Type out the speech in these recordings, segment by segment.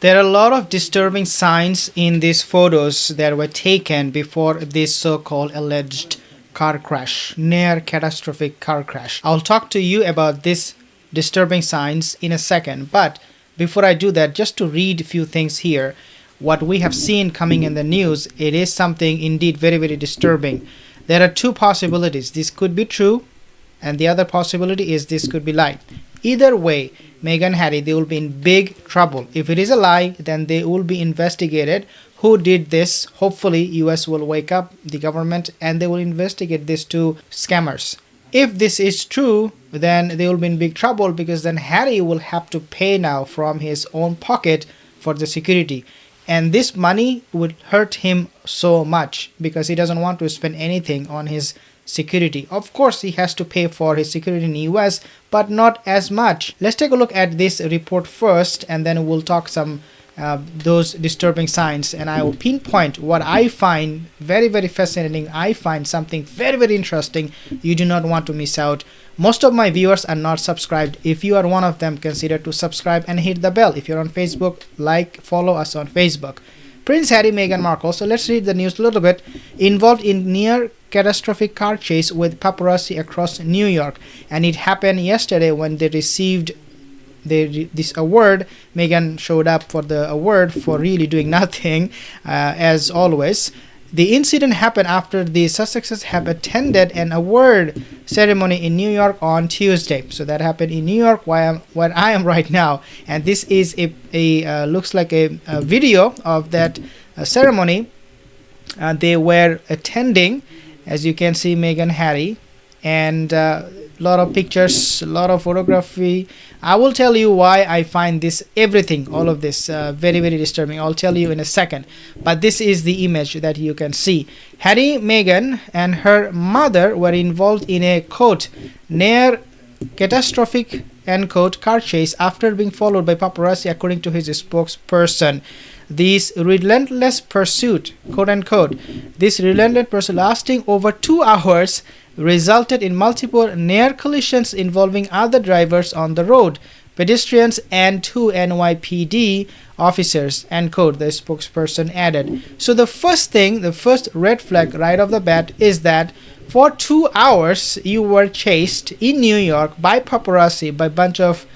There are a lot of disturbing signs in these photos that were taken before this so-called alleged car crash, near catastrophic car crash. I'll talk to you about this disturbing signs in a second, but before I do that, just to read a few things here. What we have seen coming in the news, it is something indeed very, very disturbing. There are two possibilities. This could be true, and the other possibility is this could be lie. Either way, Meghan and Harry, they will be in big trouble. If it is a lie, then they will be investigated. Who did this? Hopefully, US will wake up, the government, and they will investigate these two scammers. If this is true, then they will be in big trouble, because then Harry will have to pay now from his own pocket for the security. And this money would hurt him so much because he doesn't want to spend anything on his security. Of course, he has to pay for his security in the US, but not as much. Let's take a look at this report first, and then we'll talk some those disturbing signs, and I will pinpoint what I find very, very fascinating. I find something very, very interesting you do not want to miss out. Most of my viewers are not subscribed. If you are one of them, consider to subscribe and hit the bell. If you're on Facebook, follow us on Facebook. Prince Harry, Meghan Markle. So let's read the news a little bit. Involved in near catastrophic car chase with paparazzi across New York, and it happened yesterday when they received this award. Meghan showed up for the award for really doing nothing, as always. The incident happened after the Sussexes have attended an award ceremony in New York on Tuesday. So that happened in New York, where I am right now, and this is a looks like a video of that ceremony. They were attending, as you can see, Meghan and Harry, and a lot of pictures, a lot of photography. I will tell you why I find this, everything, all of this very, very disturbing. I'll tell you in a second. But this is the image that you can see. Harry, Meghan, and her mother were involved in a, quote, near catastrophic, end quote, car chase after being followed by paparazzi, according to his spokesperson. This relentless pursuit, quote unquote, this relentless pursuit lasting over 2 hours resulted in multiple near collisions involving other drivers on the road, pedestrians, and 2 NYPD officers, end quote, the spokesperson added. So the first red flag right off the bat is that for 2 hours you were chased in New York by paparazzi, by a bunch of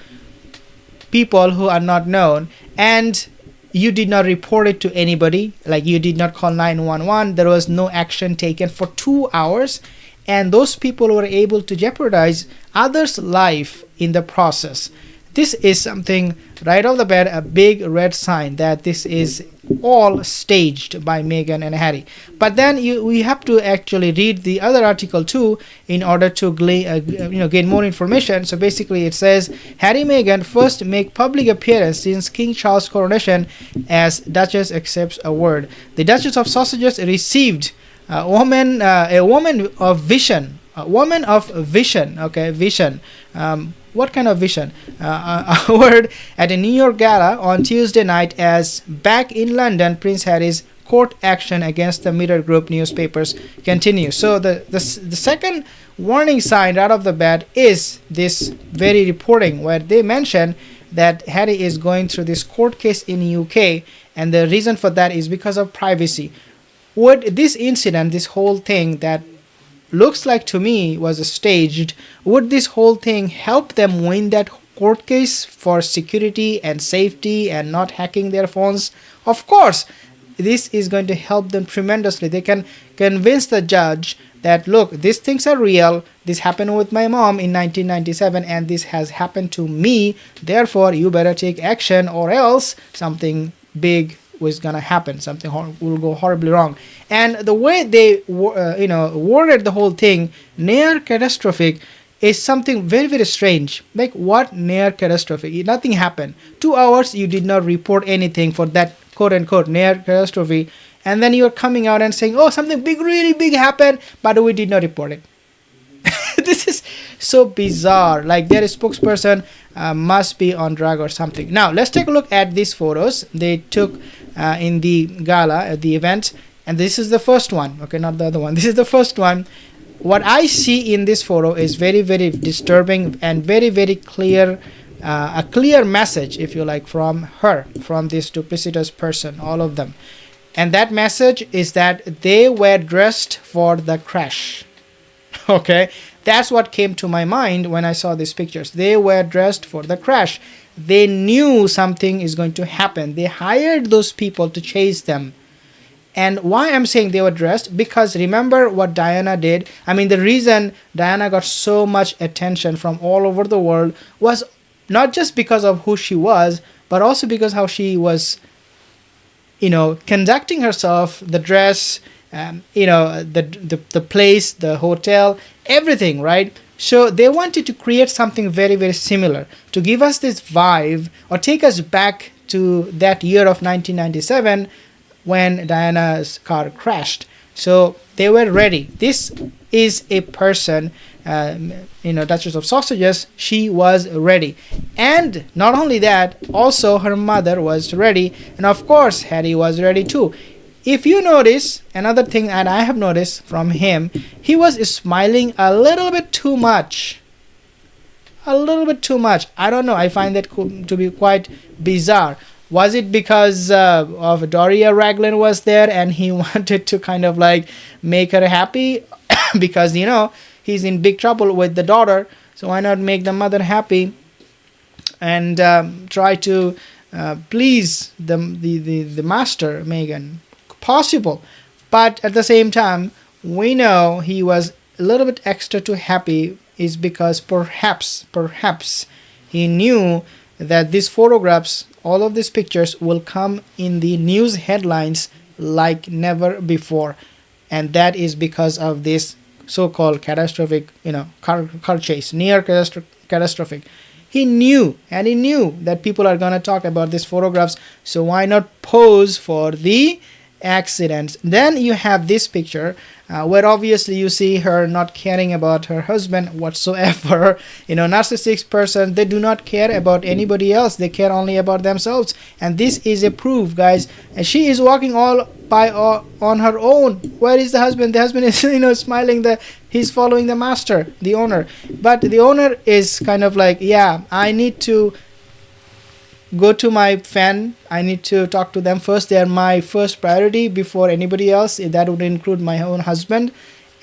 people who are not known, and you did not report it to anybody. Like, you did not call 911. There was no action taken for 2 hours, and those people were able to jeopardize others' life in the process. This is something right off the bat, a big red sign that this is all staged by Meghan and Harry. But then we have to actually read the other article too in order to gain more information. So basically it says Harry and Meghan first make public appearance since King Charles' coronation as Duchess accepts award. The Duchess of Sausages received a woman of vision. Okay, vision. What kind of vision? Award at a New York gala on Tuesday night, as back in London, Prince Harry's court action against the Mirror Group newspapers continues. So the second warning sign right off the bat is this very reporting where they mention that Harry is going through this court case in UK, and the reason for that is because of privacy. Would this incident, this whole thing that looks like to me was staged, would this whole thing help them win that court case for security and safety and not hacking their phones? Of course, this is going to help them tremendously. They can convince the judge that, look, these things are real. This happened with my mom in 1997, and this has happened to me. Therefore, you better take action, or else something big was gonna happen. Something will go horribly wrong. And the way they worded the whole thing, near catastrophic, is something very, very strange. Like, what near catastrophe? Nothing happened. 2 hours you did not report anything for that quote unquote near catastrophe, and then you're coming out and saying, oh, something big, really big happened, but we did not report it. This is so bizarre. Like, their spokesperson must be on drug or something. Now let's take a look at these photos they took in the gala, at the event, and this is the first one. Okay, not the other one. This is the first one. What I see in this photo is very, very disturbing and very, very clear a clear message, if you like, from her, from this duplicitous person, all of them. And that message is that they were dressed for the crash. Okay, that's what came to my mind when I saw these pictures. They were dressed for the crash. They knew something is going to happen. They hired those people to chase them. And why I'm saying they were dressed, because remember what Diana did. I mean, the reason Diana got so much attention from all over the world was not just because of who she was, but also because how she was, conducting herself, the dress, the place, the hotel, everything, right? So they wanted to create something very, very similar to give us this vibe or take us back to that year of 1997 when Diana's car crashed. So they were ready. This is a person, Duchess of Sausages. She was ready. And not only that, also her mother was ready. And of course, Harry was ready too. If you notice, another thing that I have noticed from him, he was smiling a little bit too much. A little bit too much. I don't know. I find that to be quite bizarre. Was it because of Doria Raglan was there and he wanted to kind of like make her happy? Because, he's in big trouble with the daughter. So why not make the mother happy and try to please the master, Meghan? Possible. But at the same time, we know he was a little bit extra too happy is because perhaps he knew that these photographs, all of these pictures will come in the news headlines like never before. And that is because of this so-called catastrophic, car chase, near catastrophic. He knew that people are going to talk about these photographs. So why not pose for the accidents? Then you have this picture where obviously you see her not caring about her husband whatsoever. Narcissistic person, they do not care about anybody else. They care only about themselves. And this is a proof, guys. And she is walking all by on her own. Where is the husband? The husband is smiling. He's following the master, the owner. But the owner is kind of like, yeah, I need to go to my fan. I need to talk to them first. They are my first priority before anybody else. That would include my own husband.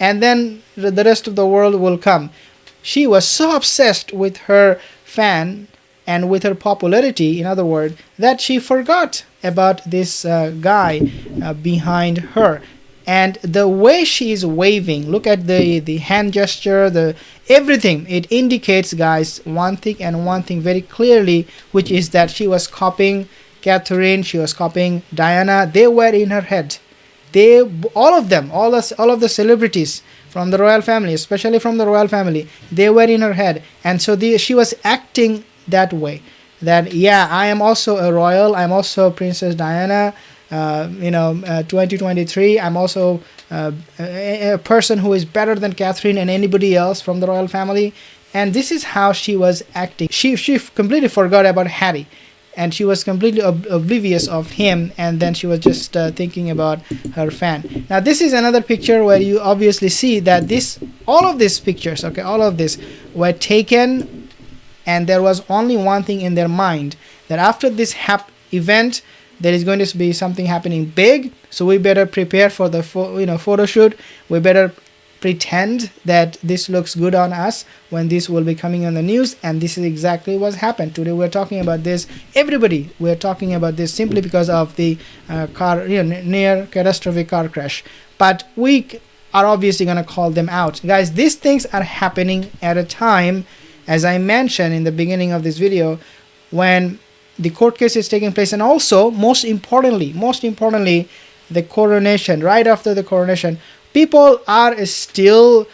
And then the rest of the world will come. She was so obsessed with her fan and with her popularity, in other words, that she forgot about this guy behind her. And the way she is waving, look at the hand gesture, the everything. It indicates, guys, one thing and one thing very clearly, which is that she was copying Catherine, she was copying Diana. They were in her head. All of the celebrities from the royal family, especially from the royal family, they were in her head. And so she was acting that way. That, yeah, I am also a royal. I'm also Princess Diana. 2023, I'm also a person who is better than Catherine and anybody else from the royal family. And this is how she was acting. She completely forgot about Harry, and she was completely oblivious of him, and then she was just thinking about her fan. Now this is another picture where you obviously see that all of these pictures, all of this were taken, and there was only one thing in their mind, that after this event there is going to be something happening big, so we better prepare for the photo shoot. We better pretend that this looks good on us when this will be coming on the news. And this is exactly what happened. Today we're talking about this. Everybody, we're talking about this simply because of the near catastrophic car crash. But we are obviously going to call them out. Guys, these things are happening at a time, as I mentioned in the beginning of this video, when the court case is taking place, and also most importantly, the coronation. Right after the coronation, people are still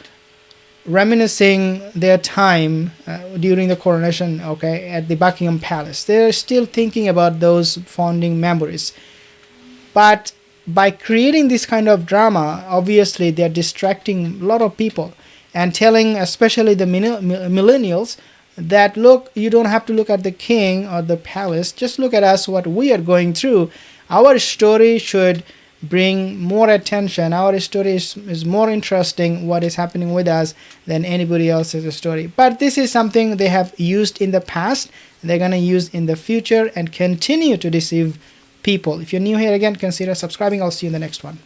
reminiscing their time during the coronation, at the Buckingham Palace. They're still thinking about those founding memories. But by creating this kind of drama, obviously they're distracting a lot of people and telling, especially the millennials, that look, you don't have to look at the king or the palace, just look at us, what we are going through. Our story should bring more attention. Our story is more interesting, what is happening with us, than anybody else's story. But this is something they have used in the past, they're going to use in the future, and continue to deceive people. If you're new here, again, consider subscribing. I'll see you in the next one.